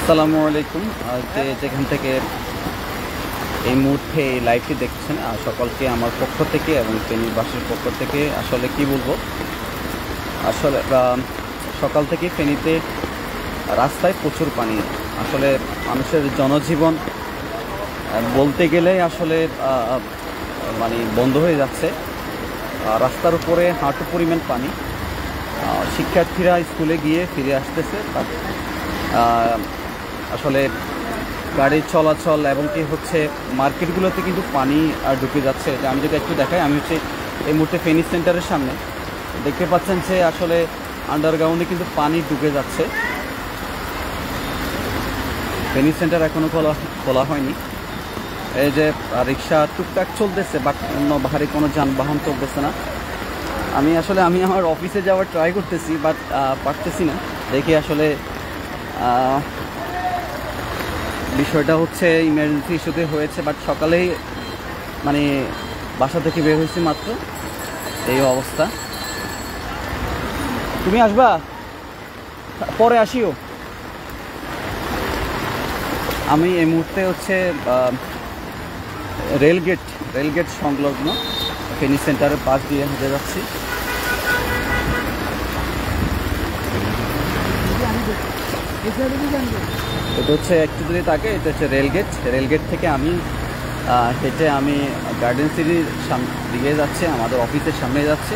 আসসালামু আলাইকুম। যেখান থেকে এই মুহূর্তে এই লাইভটি দেখছেন সকলকে আমার পক্ষ থেকে এবং ফেনীবাসীর পক্ষ থেকে আসলে কি বলবো, আসলে সকাল থেকে ফেনীতে রাস্তায় প্রচুর পানি। আসলে মানুষের জনজীবন বলতে গেলে আসলে মানে বন্ধ হয়ে যাচ্ছে। রাস্তার উপরে হাঁটু পরিমাণ পানি। শিক্ষার্থীরা স্কুলে গিয়ে ফিরে আসতেছে, আসলে গাড়ির চলাচল এবং কি হচ্ছে মার্কেটগুলোতে কিন্তু পানি ঢুকে যাচ্ছে। আমি যদি একটু দেখাই, আমি হচ্ছে এই মুহূর্তে ফেনী সেন্টারের সামনে দেখতে পাচ্ছেন যে আসলে আন্ডারগ্রাউন্ডে কিন্তু পানি ঢুকে যাচ্ছে। ফেনী সেন্টার এখনও খোলা হয়নি। এই যে রিক্সা টুকটাক চলতেছে, বাট অন্য ভারী কোনো যানবাহন চলতেছে না। আমি আমার অফিসে যাওয়ার ট্রাই করতেছি, বাট পারতেছি না। দেখি আসলে বিষয়টা হচ্ছে ইমার্জেন্সি ইস্যুতে হয়েছে, বাট সকালেই মানে বাসা থেকে বের হয়েছি মাত্র, এই অবস্থা। তুমি আসবা? পরে আসিও। আমি এই মুহূর্তে হচ্ছে রেলগেট সংলগ্ন ফেনী সেন্টারের পাশ দিয়ে হেঁটে যাচ্ছি। এটা হচ্ছে একটু যদি থাকে, এটা হচ্ছে রেলগেট থেকে আমি হেঁটে আমি গার্ডেন সিটির দিকে যাচ্ছে, আমাদের অফিসের সামনে যাচ্ছে।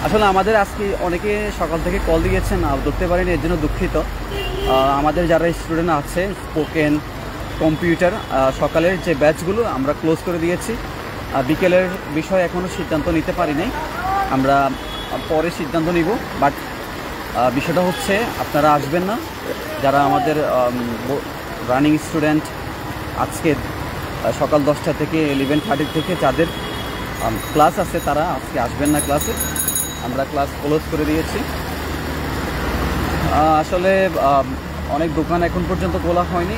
আসলে আমাদের আজকে অনেকে সকাল থেকে কল দিয়েছেন, ধরতে পারিনি, এর জন্য দুঃখিত। আমাদের যারা স্টুডেন্ট আছে স্পোকেন, কম্পিউটার, সকালের যে ব্যাচগুলো আমরা ক্লোজ করে দিয়েছি। বিকেলের বিষয়ে এখনও সিদ্ধান্ত নিতে পারি নাই, আমরা পরে সিদ্ধান্ত নিব। বাট বিষয়টা হচ্ছে আপনারা আসবেন না, যারা আমাদের রানিং স্টুডেন্ট আজকে সকাল 10টা থেকে 11:30 থেকে যাদের ক্লাস আছে তারা আজকে আসবেন না ক্লাসে। আমরা ক্লাস ক্লোজ করে দিয়েছি। আসলে অনেক দোকান এখন পর্যন্ত খোলা হয়নি,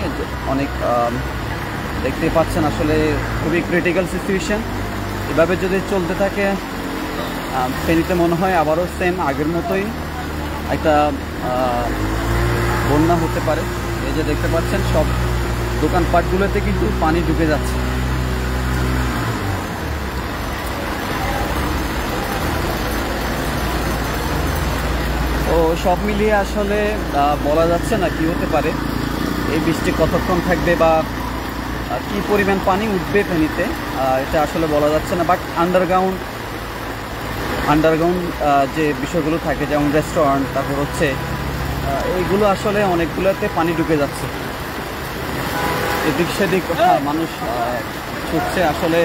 অনেক দেখতে পাচ্ছেন। আসলে খুবই ক্রিটিক্যাল সিচুয়েশান। এভাবে যদি চলতে থাকে ফেনীতে মনে হয় আবারও সেম আগের মতোই একটা বন্যা হতে পারে। এই যে দেখতে পাচ্ছেন সব দোকানপাটগুলোতে কিন্তু পানি ঢুকে যাচ্ছে। তো সব মিলিয়ে আসলে বলা যাচ্ছে না কি হতে পারে, এই বৃষ্টি কতক্ষণ থাকবে বা কি পরিমাণ পানি উঠবে ফেনীতে, এটা আসলে বলা যাচ্ছে না। বাট আন্ডারগ্রাউন্ড যে বিষয়গুলো থাকে, যেমন রেস্টুরেন্ট, তারপর হচ্ছে এইগুলো আসলে অনেকগুলোতে পানি ঢুকে যাচ্ছে। এদিক সেদিক মানুষ ছুটছে। আসলে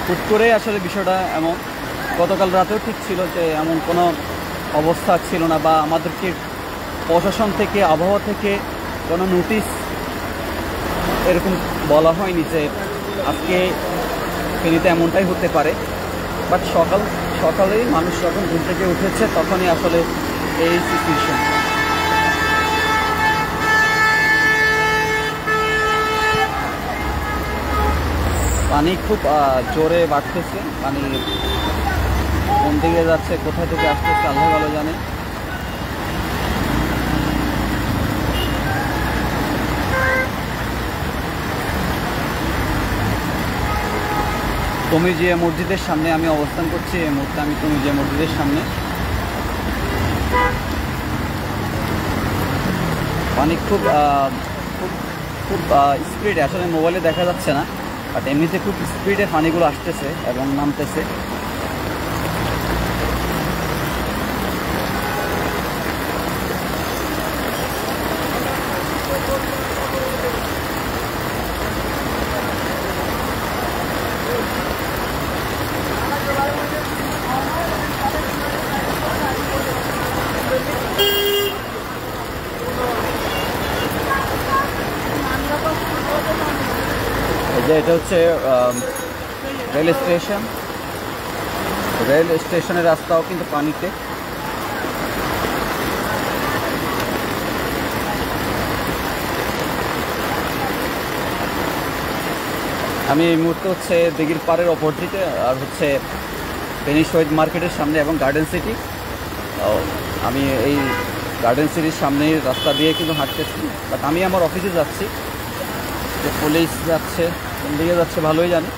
হুট করে আসলে বিষয়টা এমন, গতকাল রাতেও ঠিক ছিল যে এমন কোনো অবস্থা ছিল না, বা আমাদেরকে প্রশাসন থেকে, আবহাওয়া থেকে কোনো নোটিশ এরকম বলা হয়নি যে আজকে ফেনীতে এমনটাই হতে পারে। বাট সকালেই মানুষ যখন ঘুম থেকে উঠেছে তখনই আসলে এই সিচুয়েশন। পানি খুব জোরে বাড়তেছে, পানি কোন দিকে যাচ্ছে, কোথায় থেকে আসতেছে আল্লাহ ভালো জানে। তমিজিয়া মসজিদের সামনে আমি অবস্থান করছি এই মুহূর্তে। আমি তমিজিয়া মসজিদের সামনে। পানি খুব স্পিডে, আসলে মোবাইলে দেখা যাচ্ছে না, বাট এমনিতে খুব স্পিডে পানিগুলো আসতেছে এবং নামতেছে। এটা হচ্ছে রেল স্টেশনের রাস্তাও কিন্তু পানিতে। আমি এই মুহূর্তে হচ্ছে দিঘির পাড়ের অপোজিটে, আর হচ্ছে ফেনী শহীদ মার্কেটের সামনে এবং গার্ডেন সিটি। আমি এই গার্ডেন সিটির সামনের রাস্তা দিয়ে কিন্তু হাঁটতেছি, বাট আমি আমার অফিসে যাচ্ছি। যে পুলিশ যাচ্ছে কোন দিকে যাচ্ছে ভালোই জানি।